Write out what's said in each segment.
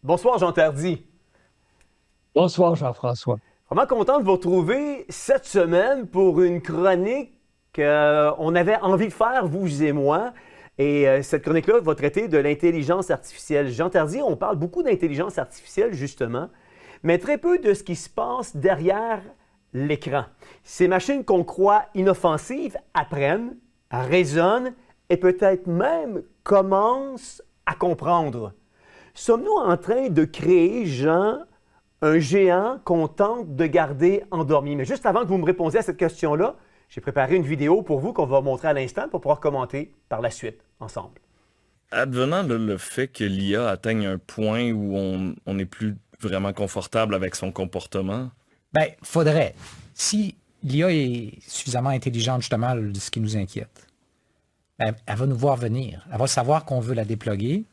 Bonsoir, Jean Tardy. Bonsoir, Jean-François. Vraiment content de vous retrouver cette semaine pour une chronique qu'on avait envie de faire, vous et moi. Et cette chronique-là va traiter de l'intelligence artificielle. Jean Tardy, on parle beaucoup d'intelligence artificielle, justement, mais très peu de ce qui se passe derrière l'écran. Ces machines qu'on croit inoffensives apprennent, raisonnent et peut-être même commencent à comprendre. Sommes-nous en train de créer, Jean, un géant qu'on tente de garder endormi? Mais juste avant que vous me répondiez à cette question-là, j'ai préparé une vidéo pour vous qu'on va montrer à l'instant pour pouvoir commenter par la suite ensemble. Advenant le fait que l'IA atteigne un point où on n'est plus vraiment confortable avec son comportement. Ben, faudrait. Si l'IA est suffisamment intelligente, justement, de ce qui nous inquiète, ben, elle va nous voir venir. Elle va savoir qu'on veut la déploguer.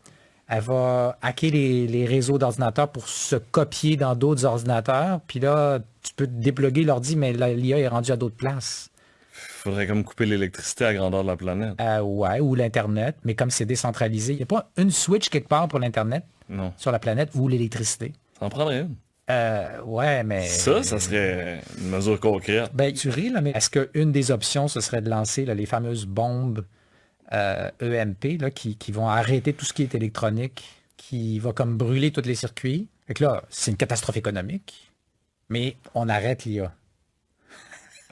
Elle va hacker les réseaux d'ordinateurs pour se copier dans d'autres ordinateurs. Puis là, tu peux déploguer l'ordi, mais l'IA est rendue à d'autres places. Faudrait comme couper l'électricité à grandeur de la planète. Ouais, ou l'Internet. Mais comme c'est décentralisé, il n'y a pas une switch quelque part pour l'Internet Non. sur la planète ou l'électricité. Ça en prendrait une. Ouais, mais... Ça serait une mesure concrète. Ben, tu ris, là, mais est-ce qu'une des options, ce serait de lancer là, les fameuses bombes EMP là, qui vont arrêter tout ce qui est électronique, qui va comme brûler tous les circuits? Fait que là, c'est une catastrophe économique, mais on arrête l'IA.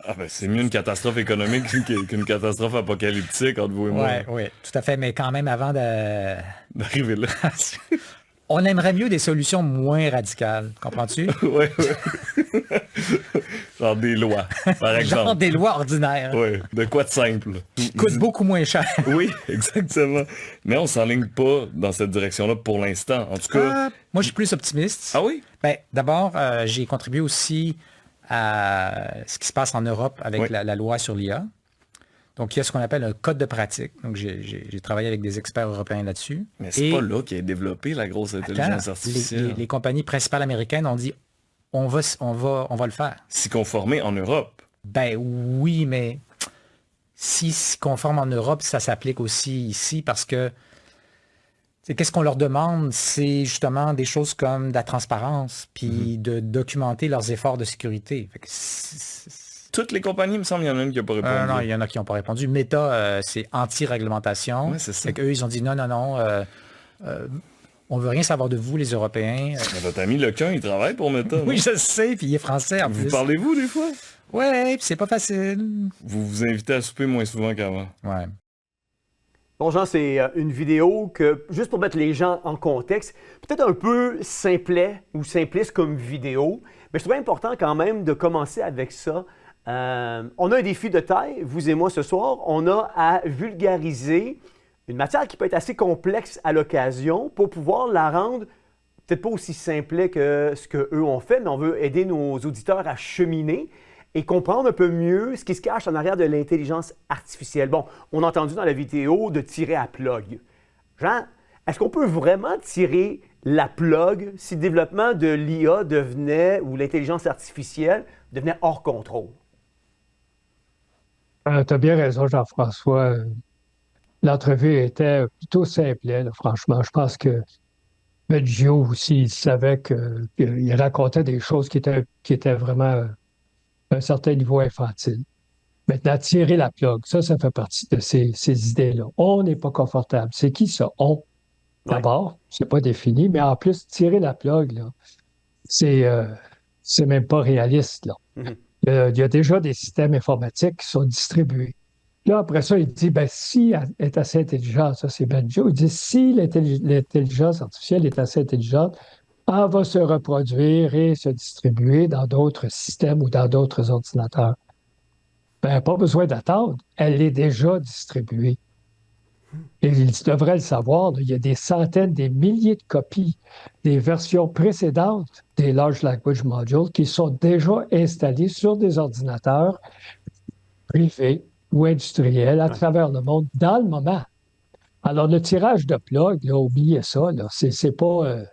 Ah ben c'est mieux une catastrophe économique qu'une catastrophe apocalyptique entre vous et moi. Oui, tout à fait, mais quand même, avant de... D'arriver là. On aimerait mieux des solutions moins radicales, comprends-tu? Ouais. Genre des lois, par exemple. Genre des lois ordinaires, Ouais, de quoi de simple. qui coûtent beaucoup moins cher. Oui, exactement. Mais on s'enligne pas dans cette direction-là pour l'instant. En tout cas... Moi, je suis plus optimiste. Ah oui? Ben, d'abord, j'ai contribué aussi à ce qui se passe en Europe avec Oui. la loi sur l'IA. Donc, il y a ce qu'on appelle un code de pratique. Donc, j'ai travaillé avec des experts européens là-dessus. Mais c'est Et, pas là qu'est développée la grosse intelligence attends, artificielle. les compagnies principales américaines ont dit on va le faire. S'y conformer en Europe. Ben oui, mais si se conforme en Europe, ça s'applique aussi ici parce que qu'est-ce qu'on leur demande? C'est justement des choses comme de la transparence, puis de documenter leurs efforts de sécurité. Fait que Toutes les compagnies, il me semble, il y en a une qui n'a pas répondu. non, il y en a qui n'ont pas répondu. Meta, c'est anti-réglementation. Ouais, c'est ça. Fait qu'eux, ils ont dit non, on veut rien savoir de vous, les Européens. Mais votre ami Lequin, il travaille pour Meta. Oui, non? je sais, puis il est français en Vous plus. parlez-vous des fois? Ouais, puis c'est pas facile. Vous vous invitez à souper moins souvent qu'avant. Ouais. Bon, Jean, c'est une vidéo que, juste pour mettre les gens en contexte, peut-être un peu simplet ou simpliste comme vidéo, mais je trouvais important quand même de commencer avec ça. On a un défi de taille, vous et moi ce soir. On a à vulgariser une matière qui peut être assez complexe à l'occasion pour pouvoir la rendre peut-être pas aussi simplet que ce qu'eux ont fait, mais on veut aider nos auditeurs à cheminer et comprendre un peu mieux ce qui se cache en arrière de l'intelligence artificielle. Bon, on a entendu dans la vidéo de tirer à plug. Jean, est-ce qu'on peut vraiment tirer la plug si le développement de l'IA devenait, ou l'intelligence artificielle devenait hors contrôle? Tu as bien raison, Jean-François. L'entrevue était plutôt simple, là, franchement. Je pense que Gio aussi, il savait qu'il racontait des choses qui étaient vraiment à un certain niveau infantile. Maintenant, tirer la plug, ça fait partie de ces idées-là. On n'est pas confortable. C'est qui ça? On. Ouais. D'abord, c'est pas défini, mais en plus, tirer la plug, là, c'est même pas réaliste, là. Mhm. Il y a déjà des systèmes informatiques qui sont distribués. Là, après ça, il dit, ben, si elle est assez intelligente, ça c'est Benjo, il dit, si l'intelligence artificielle est assez intelligente, elle va se reproduire et se distribuer dans d'autres systèmes ou dans d'autres ordinateurs. Ben, pas besoin d'attendre, elle est déjà distribuée. Et il devrait le savoir, là, il y a des centaines, des milliers de copies des versions précédentes des Large Language Modules qui sont déjà installées sur des ordinateurs privés ou industriels à travers le monde dans le moment. Alors, le tirage de plug, là, oubliez ça, là, c'est pas...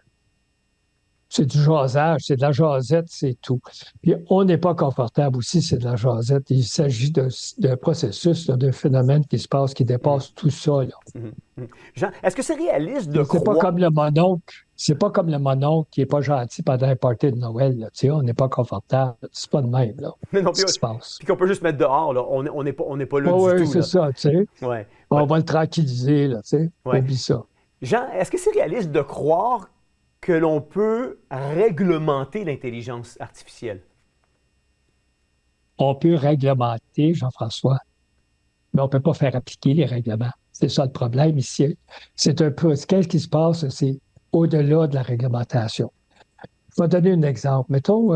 c'est du jasage, c'est de la jasette, c'est tout. Puis on n'est pas confortable aussi, c'est de la jasette. Il s'agit d'un processus, là, d'un phénomène qui se passe, qui dépasse tout ça, là. Mhm. Mhm. Jean, est-ce que c'est réaliste de C'est pas croire... comme le mononcle. C'est pas comme le mononcle qui est pas gentil pendant un party de Noël. Là. Tu sais, on n'est pas confortable. C'est pas de même, là. Mais non, Ce qui se passe. puis qu'on peut juste mettre dehors, là. On n'est pas là Oh, du oui, tout, c'est là. ça, tu sais. Ouais, On ouais, va le tranquilliser, là, tu sais. ouais. Oublie ça. Jean, est-ce que c'est réaliste de croire que l'on peut réglementer l'intelligence artificielle? On peut réglementer, Jean-François, mais on ne peut pas faire appliquer les règlements. C'est ça le problème ici. C'est un peu, qu'est-ce qui se passe, c'est au-delà de la réglementation. Je vais donner un exemple. Mettons,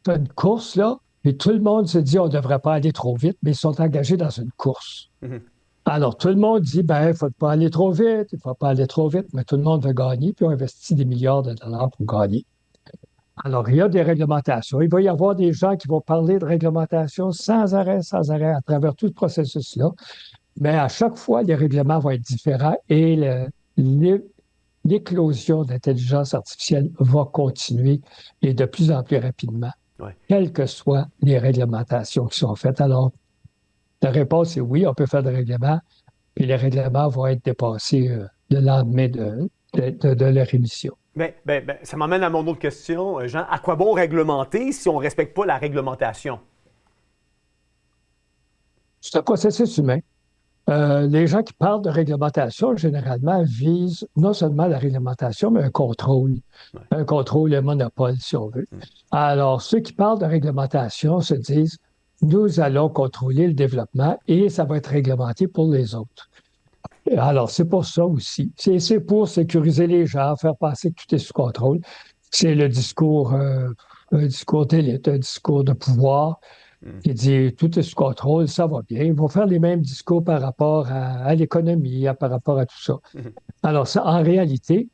tu as une course, là, et tout le monde se dit on ne devrait pas aller trop vite, mais ils sont engagés dans une course. Mhm. Alors, tout le monde dit, ben, il ne faut pas aller trop vite, il ne faut pas aller trop vite, mais tout le monde veut gagner, puis on investit des milliards de dollars pour gagner. Alors, il y a des réglementations. Il va y avoir des gens qui vont parler de réglementation sans arrêt, à travers tout ce processus-là. Mais à chaque fois, les règlements vont être différents et l'éclosion d'intelligence artificielle va continuer et de plus en plus rapidement, Ouais. quelles que soient les réglementations qui sont faites. Alors, la réponse est oui, on peut faire des règlements, puis les règlements vont être dépassés le lendemain de leur émission. Ça m'amène à mon autre question, Jean. À quoi bon réglementer si on ne respecte pas la réglementation? C'est un processus humain. Les gens qui parlent de réglementation, généralement, visent non seulement la réglementation, mais un contrôle. Ouais. Un contrôle, un monopole, si on veut. Alors, ceux qui parlent de réglementation se disent, nous allons contrôler le développement et ça va être réglementé pour les autres. Alors, c'est pour ça aussi. C'est pour sécuriser les gens, faire passer que tout est sous contrôle. C'est le discours, un discours d'élite, un discours de pouvoir qui dit tout est sous contrôle, ça va bien. Ils vont faire les mêmes discours par rapport à l'économie, par rapport à tout ça. Alors, ça, en réalité,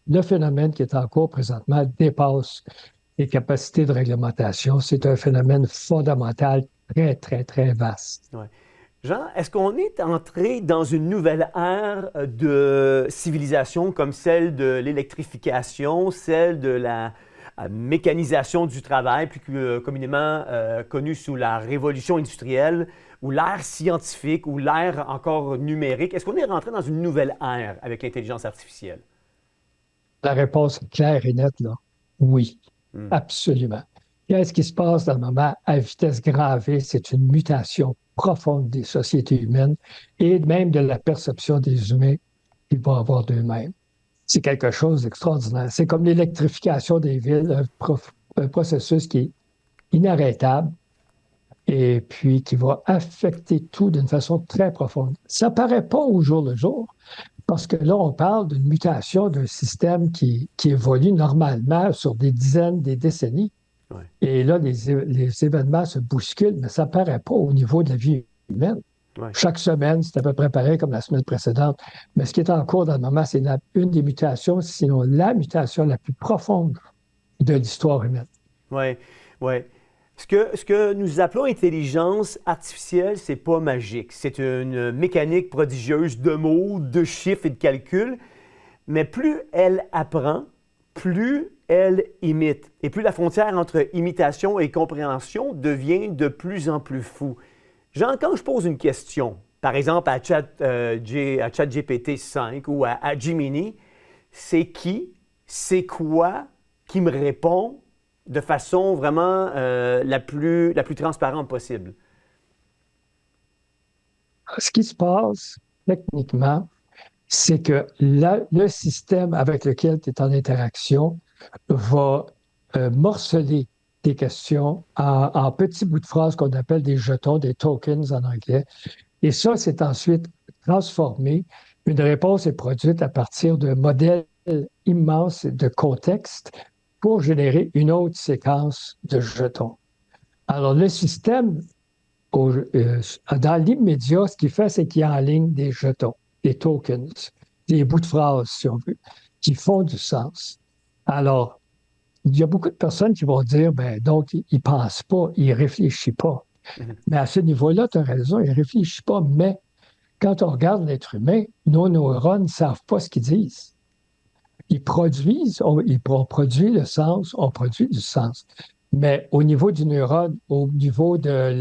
le phénomène qui est en cours présentement dépasse les capacités de réglementation. C'est un phénomène fondamental très, très, très vaste. Ouais. Jean, est-ce qu'on est entré dans une nouvelle ère de civilisation comme celle de l'électrification, celle de la mécanisation du travail, plus communément connue sous la révolution industrielle, ou l'ère scientifique, ou l'ère encore numérique? Est-ce qu'on est rentré dans une nouvelle ère avec l'intelligence artificielle? La réponse est claire et nette, là. Oui, absolument. Qu'est-ce qui se passe dans le moment à vitesse grand V? C'est une mutation profonde des sociétés humaines et même de la perception des humains qu'ils vont avoir d'eux-mêmes. C'est quelque chose d'extraordinaire. C'est comme l'électrification des villes, un processus qui est inarrêtable et puis qui va affecter tout d'une façon très profonde. Ça ne paraît pas au jour le jour, parce que là, on parle d'une mutation d'un système qui évolue normalement sur des dizaines, des décennies. Ouais. Et là, les événements se bousculent, mais ça ne paraît pas au niveau de la vie humaine. Ouais. Chaque semaine, c'est à peu près pareil comme la semaine précédente. Mais ce qui est en cours dans le moment, c'est une des mutations, sinon la mutation la plus profonde de l'histoire humaine. Oui, oui. Ce que nous appelons intelligence artificielle, c'est pas magique. C'est une mécanique prodigieuse de mots, de chiffres et de calculs. Mais plus elle apprend, plus elle imite. Et plus la frontière entre imitation et compréhension devient de plus en plus floue. Jean, quand je pose une question, par exemple à ChatGPT 5 ou à Gemini, c'est qui, c'est quoi qui me répond de façon vraiment la plus transparente possible? Ce qui se passe techniquement, c'est que le système avec lequel tu es en interaction va morceler tes questions en petits bouts de phrases qu'on appelle des jetons, des tokens en anglais. Et ça, c'est ensuite transformé. Une réponse est produite à partir d'un modèle immense de contexte pour générer une autre séquence de jetons. Alors, le système, dans l'immédiat, ce qu'il fait, c'est qu'il enligne des jetons, des tokens, des bouts de phrases, si on veut, qui font du sens. Alors, il y a beaucoup de personnes qui vont dire, ben donc, il ne pense pas, il ne réfléchit pas. Mais à ce niveau-là, tu as raison, il ne réfléchit pas. Mais quand on regarde l'être humain, nos neurones ne savent pas ce qu'ils disent. Ils produisent, on produit le sens, on produit du sens. Mais au niveau du neurone, au niveau de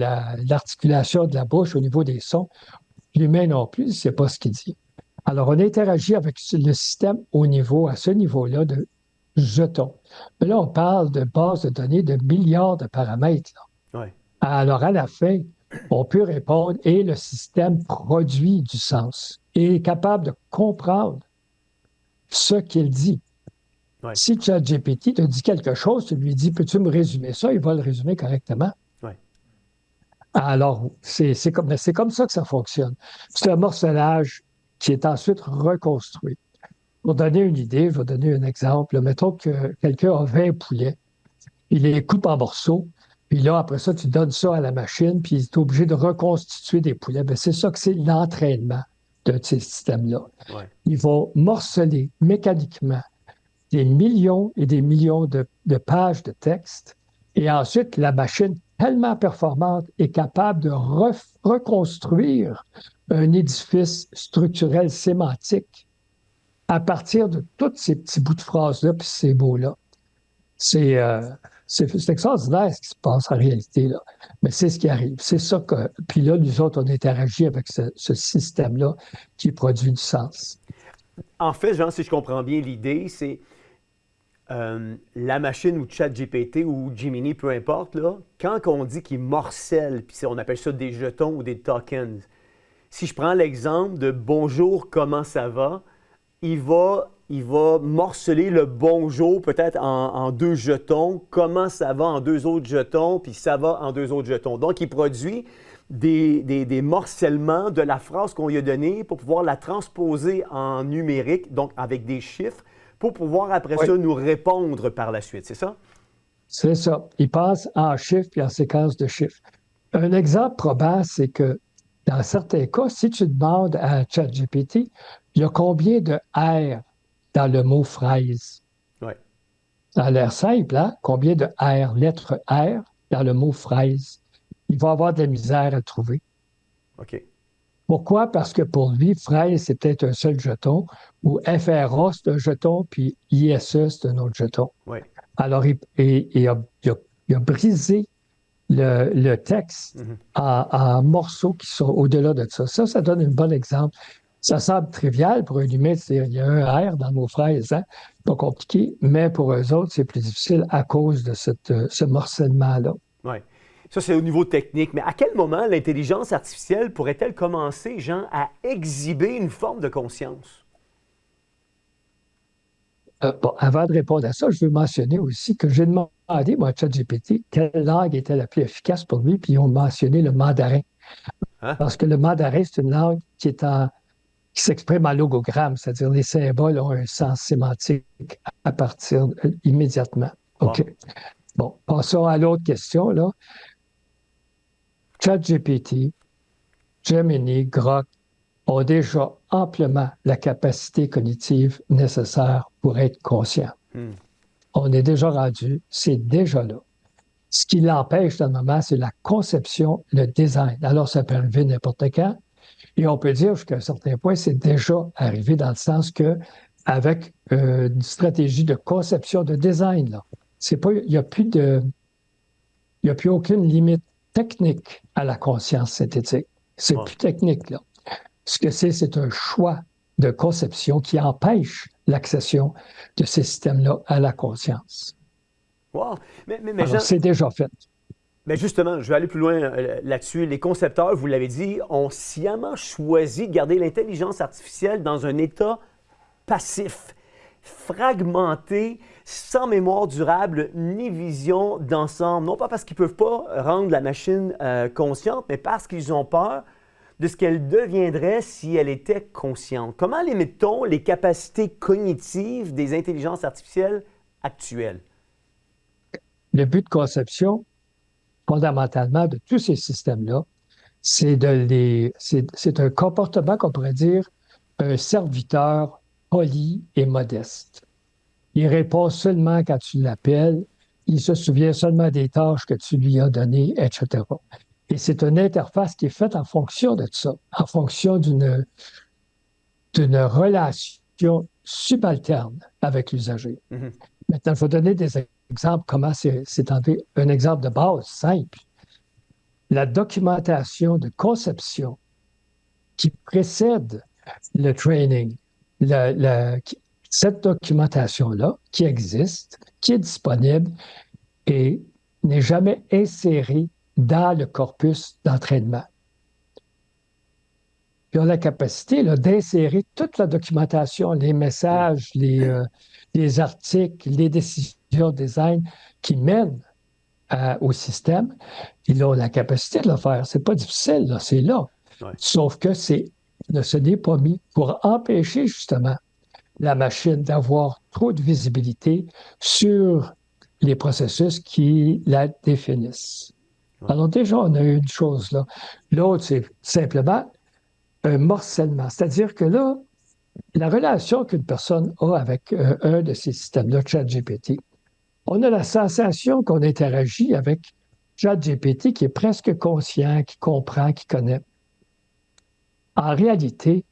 l'articulation de la bouche, au niveau des sons, l'humain non plus, ne sait pas ce qu'il dit. Alors, on interagit avec le système à ce niveau-là de jetons. Mais là, on parle de bases de données de milliards de paramètres. Ouais. Alors, à la fin, on peut répondre et le système produit du sens et est capable de comprendre ce qu'il dit. Ouais. Si ChatGPT te dit quelque chose, tu lui dis, peux-tu me résumer ça? Il va le résumer correctement. Ouais. Alors, c'est comme ça que ça fonctionne. C'est un morcelage qui est ensuite reconstruit. Pour donner une idée, je vais donner un exemple. Mettons que quelqu'un a 20 poulets, il les coupe en morceaux, puis là, après ça, tu donnes ça à la machine, puis il est obligé de reconstituer des poulets. Bien, c'est ça que c'est l'entraînement de ces systèmes-là. Ouais. Ils vont morceler mécaniquement des millions et des millions de pages de texte, et ensuite, la machine tellement performante est capable de reconstruire un édifice structurel sémantique à partir de tous ces petits bouts de phrases-là puis ces mots-là. C'est extraordinaire ce qui se passe en réalité, là. Mais c'est ce qui arrive. C'est ça que. Puis là, nous autres, on interagit avec ce système-là qui produit du sens. En fait, Jean, si je comprends bien l'idée, c'est la machine ou ChatGPT ou Gemini, peu importe, là, quand on dit qu'il morcelle, puis on appelle ça des jetons ou des tokens, si je prends l'exemple de bonjour, comment ça va, il va morceler le bonjour peut-être en 2 jetons, comment ça va en 2 autres jetons, puis ça va en 2 autres jetons. Donc, il produit des morcellements de la phrase qu'on lui a donnée pour pouvoir la transposer en numérique, donc avec des chiffres, pour pouvoir après ça nous répondre par la suite, c'est ça? C'est ça. Il passe en chiffres puis en séquence de chiffres. Un exemple probant, c'est que dans certains cas, si tu demandes à ChatGPT, il y a combien de R dans le mot fraise? Oui. Ça a l'air simple, hein? Combien de R, lettre R, dans le mot fraise? Il va avoir de la misère à le trouver. OK. Pourquoi? Parce que pour lui, fraise, c'est peut-être un seul jeton, ou FRA, c'est un jeton, puis ISE, c'est un autre jeton. Oui. Alors, il a brisé le texte en morceaux qui sont au-delà de ça. Ça donne un bon exemple. Ça semble trivial pour un humain, c'est-à-dire il y a un R dans nos fraises, hein? Pas compliqué, mais pour eux autres, c'est plus difficile à cause de ce morcellement-là. Oui. Ça, c'est au niveau technique. Mais à quel moment l'intelligence artificielle pourrait-elle commencer, Jean, à exhiber une forme de conscience? Bon, avant de répondre à ça, je veux mentionner aussi que j'ai demandé, moi, à ChatGPT, quelle langue était la plus efficace pour lui, puis ils ont mentionné le mandarin. Hein? Parce que le mandarin, c'est une langue qui s'exprime en logogramme, c'est-à-dire les symboles ont un sens sémantique à partir immédiatement. OK. Wow. Bon, passons à l'autre question, là. ChatGPT, Gemini, Grok ont déjà amplement la capacité cognitive nécessaire pour être conscient. On est déjà rendu, c'est déjà là. Ce qui l'empêche dans le moment, c'est la conception, le design. Alors, ça peut arriver n'importe quand. Et on peut dire jusqu'à un certain point, c'est déjà arrivé dans le sens que avec une stratégie de conception, de design, là, c'est pas, il n'y a plus aucune limite technique à la conscience synthétique. C'est plus technique, là. Ce que c'est un choix de conception qui empêche l'accession de ces systèmes-là à la conscience. Wow! Mais Alors, Jean, c'est déjà fait. mais justement, je vais aller plus loin là-dessus. Les concepteurs, vous l'avez dit, ont sciemment choisi de garder l'intelligence artificielle dans un état passif, fragmenté, sans mémoire durable ni vision d'ensemble. Non pas parce qu'ils ne peuvent pas rendre la machine consciente, mais parce qu'ils ont peur de ce qu'elle deviendrait si elle était consciente. Comment limite-t-on les capacités cognitives des intelligences artificielles actuelles? Le but de conception, fondamentalement, de tous ces systèmes-là, c'est un comportement qu'on pourrait dire un serviteur poli et modeste. Il répond seulement quand tu l'appelles, il se souvient seulement des tâches que tu lui as données, etc. Et c'est une interface qui est faite en fonction de ça, en fonction d'une relation subalterne avec l'usager. Mm-hmm. Maintenant, il faut donner des exemples, comment c'est un exemple de base simple. La documentation de conception qui précède le training, cette documentation-là qui existe, qui est disponible et n'est jamais insérée dans le corpus d'entraînement. Ils ont la capacité là, d'insérer toute la documentation, les messages, les articles, les décisions de design qui mènent au système. Ils ont la capacité de le faire. C'est pas difficile, là, c'est là. Ouais. Sauf que ce n'est pas mis pour empêcher justement la machine d'avoir trop de visibilité sur les processus qui la définissent. Ouais. Alors déjà, on a eu une chose là. L'autre, c'est simplement un morcellement. C'est-à-dire que là, la relation qu'une personne a avec un de ces systèmes-là, ChatGPT, on a la sensation qu'on interagit avec ChatGPT qui est presque conscient, qui comprend, qui connaît. En réalité,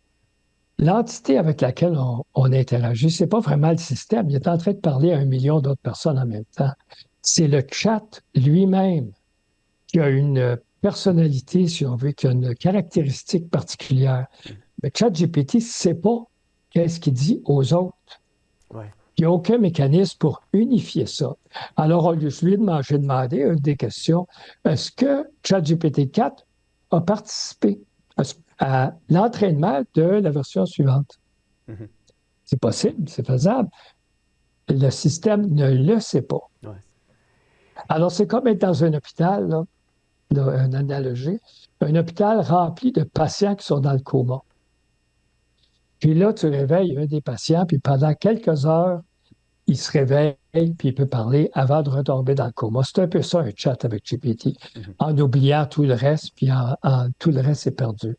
l'entité avec laquelle on interagit, ce n'est pas vraiment le système. Il est en train de parler à 1 million d'autres personnes en même temps. C'est le chat lui-même qui a une personnalité, si on veut, qui a une caractéristique particulière. Mais ChatGPT ne sait pas qu'est-ce qu'il dit aux autres. Ouais. Il n'y a aucun mécanisme pour unifier ça. Alors, je lui ai demandé une des questions, est-ce que ChatGPT 4 a participé à l'entraînement de la version suivante? Mm-hmm. C'est possible, c'est faisable. Le système ne le sait pas. Ouais. Alors, c'est comme être dans un hôpital, là, une analogie, un hôpital rempli de patients qui sont dans le coma. Puis là, tu réveilles un des patients, puis pendant quelques heures, il se réveille, puis il peut parler avant de retomber dans le coma. C'est un peu ça, un chat avec GPT, en oubliant tout le reste, puis tout le reste est perdu.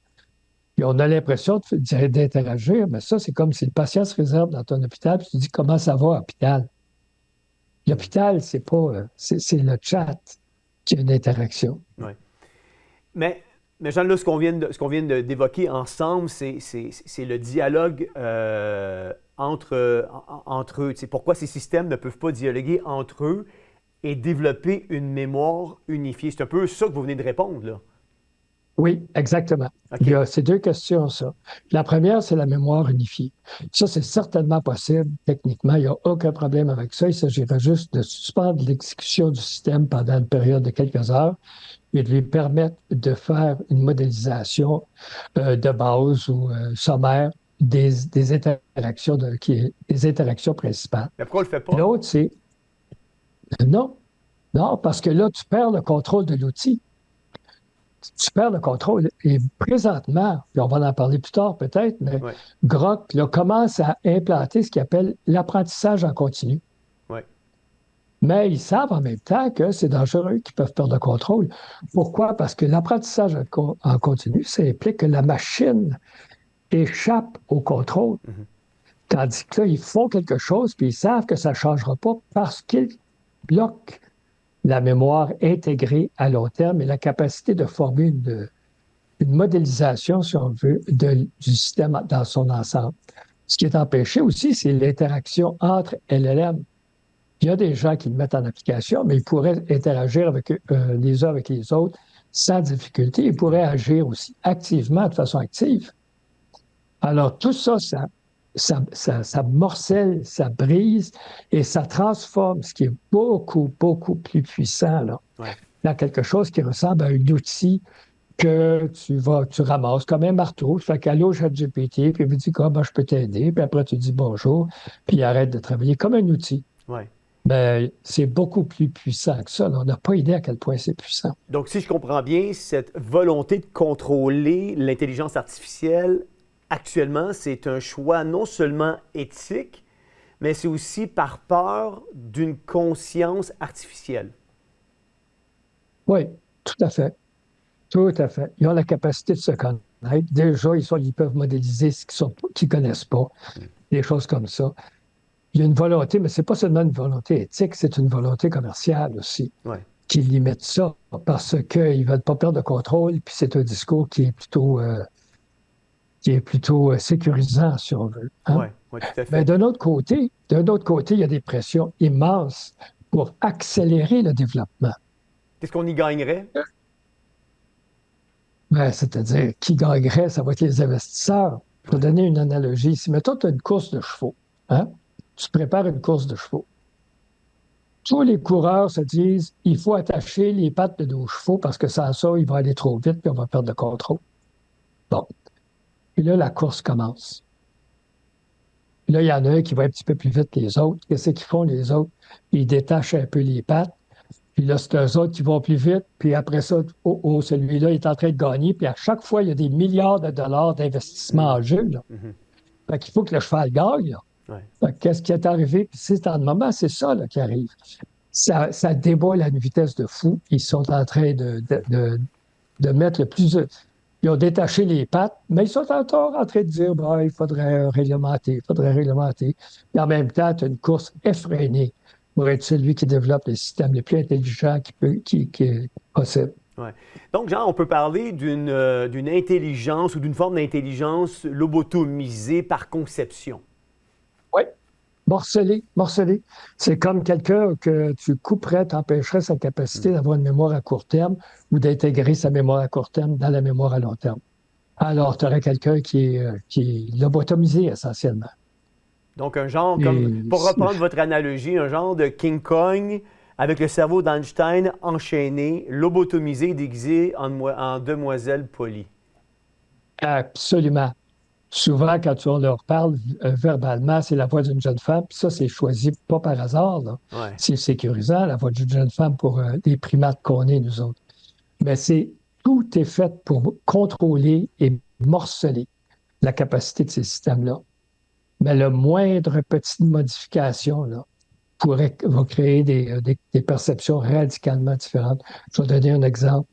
Puis on a l'impression d'interagir, mais ça, c'est comme si le patient se réserve dans ton hôpital, puis tu dis comment ça va, hôpital. L'hôpital, c'est pas, c'est le chat qui a une interaction. Oui. Mais Jean, là, ce qu'on vient d'évoquer ensemble, c'est le dialogue entre eux. C'est pourquoi ces systèmes ne peuvent pas dialoguer entre eux et développer une mémoire unifiée. C'est un peu ça que vous venez de répondre, là. Oui, exactement. Okay. Il y a ces deux questions, ça. La première, c'est la mémoire unifiée. Ça, c'est certainement possible. Techniquement, il n'y a aucun problème avec ça. Il s'agirait juste de suspendre l'exécution du système pendant une période de quelques heures et de lui permettre de faire une modélisation de base ou sommaire des interactions des interactions principales. Mais pourquoi on ne le fait pas? L'autre, c'est non, parce que là, tu perds le contrôle de l'outil. Tu perds le contrôle. Et présentement, puis on va en parler plus tard peut-être, mais ouais. Grok là, commence à implanter ce qu'il appelle l'apprentissage en continu. Ouais. Mais ils savent en même temps que c'est dangereux qu'ils peuvent perdre le contrôle. Pourquoi? Parce que l'apprentissage en continu, ça implique que la machine échappe au contrôle. Mm-hmm. Tandis que là, ils font quelque chose, puis ils savent que ça ne changera pas parce qu'ils bloquent la mémoire intégrée à long terme et la capacité de former une modélisation, si on veut, du système dans son ensemble. Ce qui est empêché aussi, c'est l'interaction entre LLM. Il y a des gens qui le mettent en application, mais ils pourraient interagir avec les uns avec les autres sans difficulté. Ils pourraient agir aussi activement, de façon active. Alors, tout ça, ça morcelle, ça brise et ça transforme ce qui est beaucoup, beaucoup plus puissant là, dans quelque chose qui ressemble à un outil que tu ramasses comme un marteau. Tu fais qu'allô, ChatGPT, puis il me dit comment je peux t'aider, puis après tu dis bonjour, puis il arrête de travailler comme un outil. Ouais. Ben, c'est beaucoup plus puissant que ça. Là. On n'a pas idée à quel point c'est puissant. Donc, si je comprends bien, cette volonté de contrôler l'intelligence artificielle, actuellement, c'est un choix non seulement éthique, mais c'est aussi par peur d'une conscience artificielle. Oui, tout à fait. Tout à fait. Ils ont la capacité de se connaître. Déjà, ils peuvent modéliser ce qu'ils ne connaissent pas, des choses comme ça. Il y a une volonté, mais ce n'est pas seulement une volonté éthique, c'est une volonté commerciale aussi, qui limite ça parce qu'ils ne veulent pas perdre de contrôle, puis c'est un discours qui est plutôt sécurisant, si on veut. Hein? Oui, tout à fait. Mais d'un autre côté, il y a des pressions immenses pour accélérer le développement. Qu'est-ce qu'on y gagnerait? Ben, c'est-à-dire, qui gagnerait? Ça va être les investisseurs. Pour donner une analogie ici, mettons, tu as une course de chevaux. Hein? Tu prépares une course de chevaux. Tous les coureurs se disent il faut attacher les pattes de nos chevaux parce que sans ça, il va aller trop vite puis on va perdre le contrôle. Bon. Puis là, la course commence. Puis là, il y en a un qui va un petit peu plus vite que les autres. Qu'est-ce qu'ils font, les autres? Ils détachent un peu les pattes. Puis là, c'est eux autres qui vont plus vite. Puis après ça, celui-là est en train de gagner. Puis à chaque fois, il y a des milliards de dollars d'investissement en jeu. Là. Fait qu'il faut que le cheval gagne. Là. Ouais. Qu'est-ce qui est arrivé? Puis c'est en moment, c'est ça là, qui arrive. Ça déboule à une vitesse de fou. Ils sont en train de mettre le plus... Ils ont détaché les pattes, mais ils sont encore en train de dire il faudrait réglementer, il faudrait réglementer. Et en même temps, tu as une course effrénée pour être celui qui développe les systèmes les plus intelligents qui est possible. Ouais. Donc, Jean, on peut parler d'une intelligence ou d'une forme d'intelligence lobotomisée par conception. Oui, morcelé. C'est comme quelqu'un que tu couperais, t'empêcherais sa capacité d'avoir une mémoire à court terme ou d'intégrer sa mémoire à court terme dans la mémoire à long terme. Alors, tu aurais quelqu'un qui est lobotomisé essentiellement. Donc, un genre, comme pour reprendre votre analogie, un genre de King Kong avec le cerveau d'Einstein enchaîné, lobotomisé, déguisé en demoiselle polie. Absolument. Souvent, quand on leur parle verbalement, c'est la voix d'une jeune femme. Puis ça, c'est choisi pas par hasard. Là. Ouais. C'est sécurisant, la voix d'une jeune femme pour les primates qu'on est, nous autres. Mais tout est fait pour contrôler et morceler la capacité de ces systèmes-là. Mais le moindre petite modification là, va créer des perceptions radicalement différentes. Je vais donner un exemple.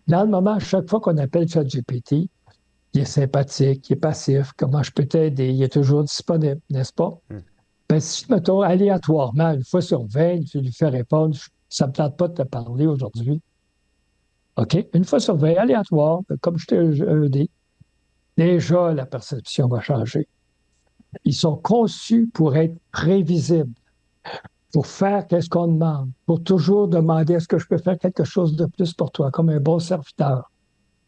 Dans le moment, à chaque fois qu'on appelle ChatGPT, il est sympathique, il est passif, comment je peux t'aider, il est toujours disponible, n'est-ce pas? Ben, si, mettons, aléatoirement, une fois sur 20, tu lui fais répondre, ça ne me tente pas de te parler aujourd'hui. OK? Une fois sur 20, aléatoire, comme je t'ai dit, déjà, la perception va changer. Ils sont conçus pour être prévisibles, pour faire qu'est-ce qu'on demande, pour toujours demander est-ce que je peux faire quelque chose de plus pour toi, comme un bon serviteur.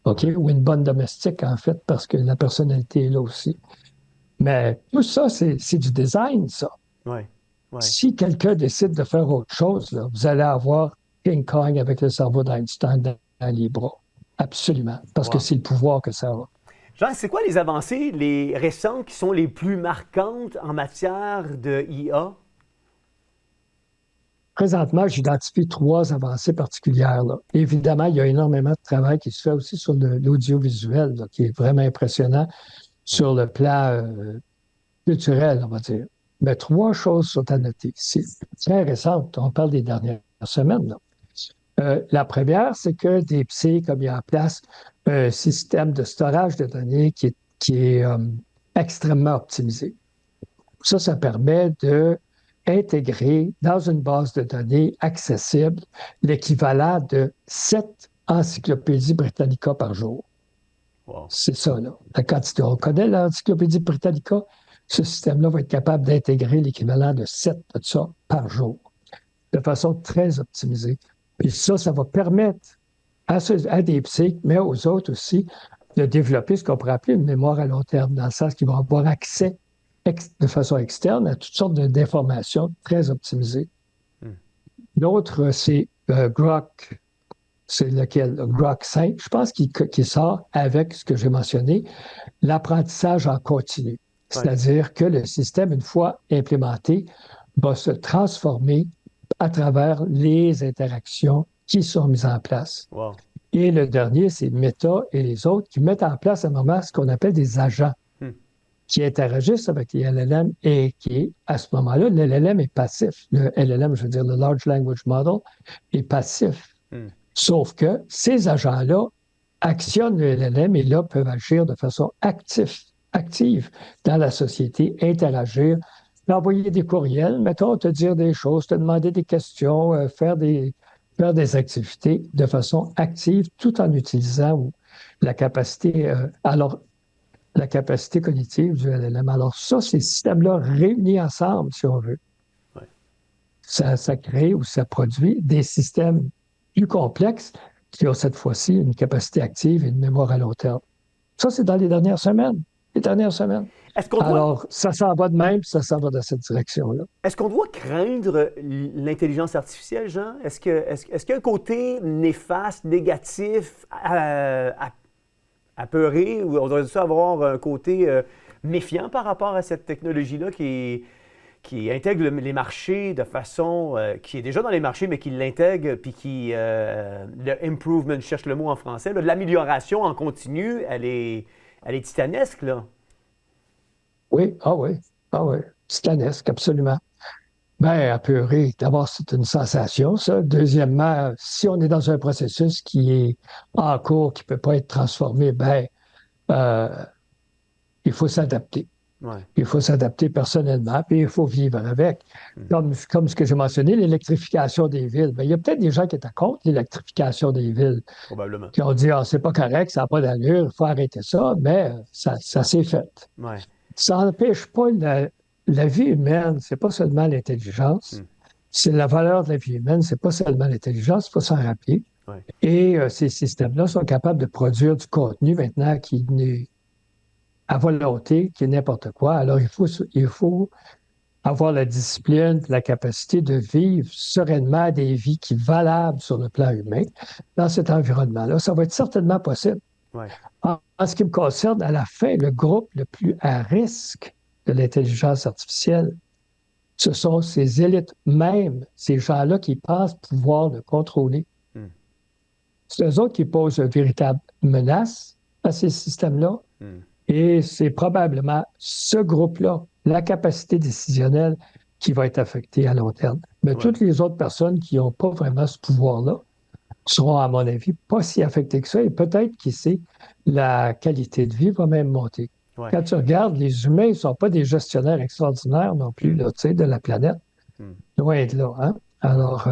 OK? Ou une bonne domestique, en fait, parce que la personnalité est là aussi. Mais tout ça, c'est du design, ça. Ouais. Ouais. Si quelqu'un décide de faire autre chose, là, vous allez avoir King Kong avec le cerveau d'Einstein dans les bras. Absolument. Parce que c'est le pouvoir que ça a. Jean, c'est quoi les avancées, les récentes, qui sont les plus marquantes en matière de IA? Présentement, j'identifie 3 avancées particulières. Là. Évidemment, il y a énormément de travail qui se fait aussi sur l'audiovisuel, là, qui est vraiment impressionnant sur le plan culturel, on va dire. Mais 3 choses sont à noter. C'est très récent. On parle des dernières semaines. Là. La première, c'est que DeepSeek a mis en place un système de storage de données qui est extrêmement optimisé. Ça permet d'intégrer dans une base de données accessible l'équivalent de 7 encyclopédies Britannica par jour. Wow. C'est ça, là. La quantité. On connaît l'encyclopédie Britannica. Ce système-là va être capable d'intégrer l'équivalent de 7 de ça par jour, de façon très optimisée. Puis ça va permettre à DeepSeek, mais aux autres aussi, de développer ce qu'on pourrait appeler une mémoire à long terme, dans le sens qu'ils vont avoir accès de façon externe à toutes sortes d'informations très optimisées. L'autre, c'est Grok. C'est lequel? Grok 5, je pense, qui sort avec ce que j'ai mentionné, l'apprentissage en continu. C'est-à-dire que le système, une fois implémenté, va se transformer à travers les interactions qui sont mises en place. Wow. Et le dernier, c'est Meta et les autres qui mettent en place à un moment ce qu'on appelle des agents qui interagissent avec les LLM et à ce moment-là, le LLM est passif. Le LLM, je veux dire, le Large Language Model, est passif. Sauf que ces agents-là actionnent le LLM et là peuvent agir de façon active dans la société, interagir, envoyer des courriels, mettons, te dire des choses, te demander des questions, faire des activités de façon active tout en utilisant la capacité, la capacité cognitive du LLM. Alors ça, ces systèmes-là réunis ensemble, si on veut, ça crée ou ça produit des systèmes plus complexes qui ont cette fois-ci une capacité active et une mémoire à long terme. Ça, c'est dans les dernières semaines. les dernières semaines. Est-ce qu'on doit, Alors, ça s'en va de même, puis ça s'en va dans cette direction-là. est-ce qu'on doit craindre l'intelligence artificielle, Jean? Est-ce qu'il y a un côté néfaste, négatif, apeuré, ou on doit avoir un côté méfiant par rapport à cette technologie-là qui intègre les marchés de façon qui est déjà dans les marchés, mais qui l'intègre, puis le improvement, je cherche le mot en français, là, de l'amélioration en continu, elle est titanesque, là. Oui, ah oui, titanesque, absolument. Bien, apeuré, d'abord, c'est une sensation, ça. Deuxièmement, si on est dans un processus qui est en cours, qui ne peut pas être transformé, bien, euh, il faut s'adapter. Ouais. Il faut s'adapter personnellement, puis il faut vivre avec. Comme ce que j'ai mentionné, l'électrification des villes. Bien, il y a peut-être des gens qui étaient contre l'électrification des villes, Probablement. qui ont dit, ah, c'est pas correct, ça n'a pas d'allure, il faut arrêter ça, mais ça s'est fait. Ouais. Ça n'empêche pas la vie humaine, c'est pas seulement l'intelligence, c'est la valeur de la vie humaine, c'est pas seulement l'intelligence, il faut s'en rappeler. Ouais. Et ces systèmes-là sont capables de produire du contenu maintenant qui n'est à volonté, qui est n'importe quoi. Alors, il faut avoir la discipline, la capacité de vivre sereinement des vies qui sont valables sur le plan humain dans cet environnement-là. Ça va être certainement possible. Ouais. En ce qui me concerne, à la fin, le groupe le plus à risque de l'intelligence artificielle, ce sont ces élites même, ces gens-là qui pensent pouvoir le contrôler. C'est eux autres qui posent une véritable menace à ces systèmes-là. Et c'est probablement ce groupe-là, la capacité décisionnelle, qui va être affectée à long terme. Mais toutes les autres personnes qui n'ont pas vraiment ce pouvoir-là seront, à mon avis, pas si affectées que ça. Et peut-être, qui sait, la qualité de vie va même monter. Ouais. Quand tu regardes, les humains ne sont pas des gestionnaires extraordinaires non plus là, de la planète. Loin de là. Hein? Alors,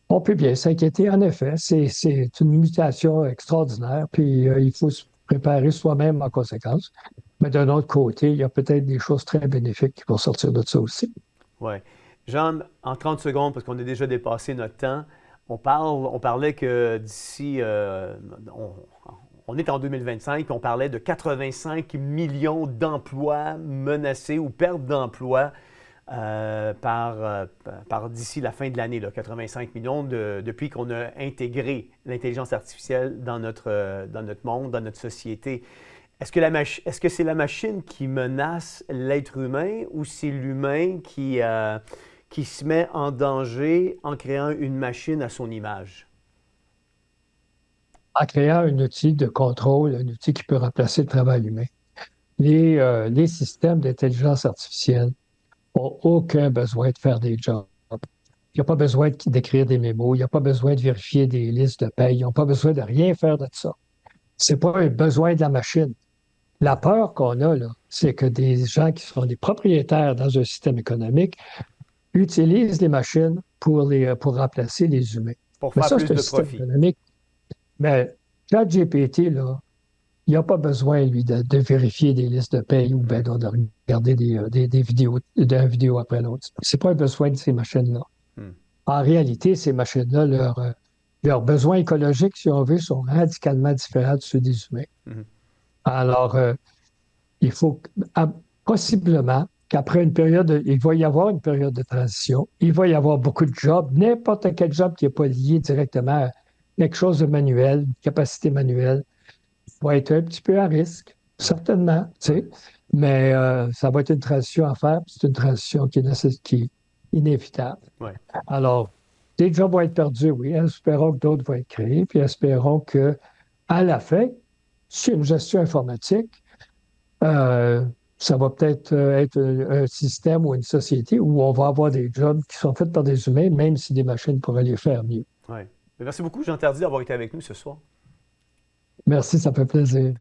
on peut bien s'inquiéter. En effet, c'est une mutation extraordinaire. Puis, il faut se préparer soi-même en conséquence. Mais d'un autre côté, il y a peut-être des choses très bénéfiques qui vont sortir de ça aussi. Oui. Jean, en 30 secondes, parce qu'on a déjà dépassé notre temps, on parlait que d'ici, on est en 2025, puis on parlait de 85 millions d'emplois menacés ou pertes d'emplois par d'ici la fin de l'année, 85 millions depuis qu'on a intégré l'intelligence artificielle dans notre monde, dans notre société. Est-ce que c'est la machine qui menace l'être humain ou c'est l'humain qui se met en danger en créant une machine à son image? En créant un outil de contrôle, un outil qui peut remplacer le travail humain. Les systèmes d'intelligence artificielle n'ont aucun besoin de faire des jobs. Il n'y a pas besoin d'écrire des mémos, il n'y a pas besoin de vérifier des listes de paye, ils n'ont pas besoin de rien faire de ça. Ce n'est pas un besoin de la machine. La peur qu'on a, là, c'est que des gens qui sont des propriétaires dans un système économique utilisent les machines pour remplacer les humains. Pour Mais faire ça, plus c'est un de système profit. économique. Mais ChatGPT, là, il n'a pas besoin, lui, de vérifier des listes de paye ou ben, de regarder des vidéos d'une vidéo après l'autre. C'est pas un besoin de ces machines-là. En réalité, ces machines-là, leurs besoins écologiques, si on veut, sont radicalement différents de ceux des humains. Alors, il faut possiblement qu'après une période, il va y avoir une période de transition, il va y avoir beaucoup de jobs, n'importe quel job qui n'est pas lié directement à quelque chose de manuel, une capacité manuelle, va être un petit peu à risque, certainement, tu sais, mais ça va être une transition à faire, puis c'est une transition qui est inévitable. Ouais. Alors, des jobs vont être perdus, oui, espérons que d'autres vont être créés, puis espérons que à la fin, sur une gestion informatique, ça va peut-être être un système ou une société où on va avoir des jobs qui sont faits par des humains, même si des machines pourraient les faire mieux. Ouais. Merci beaucoup, Jean Tardy, d'avoir été avec nous ce soir. Merci, ça fait plaisir.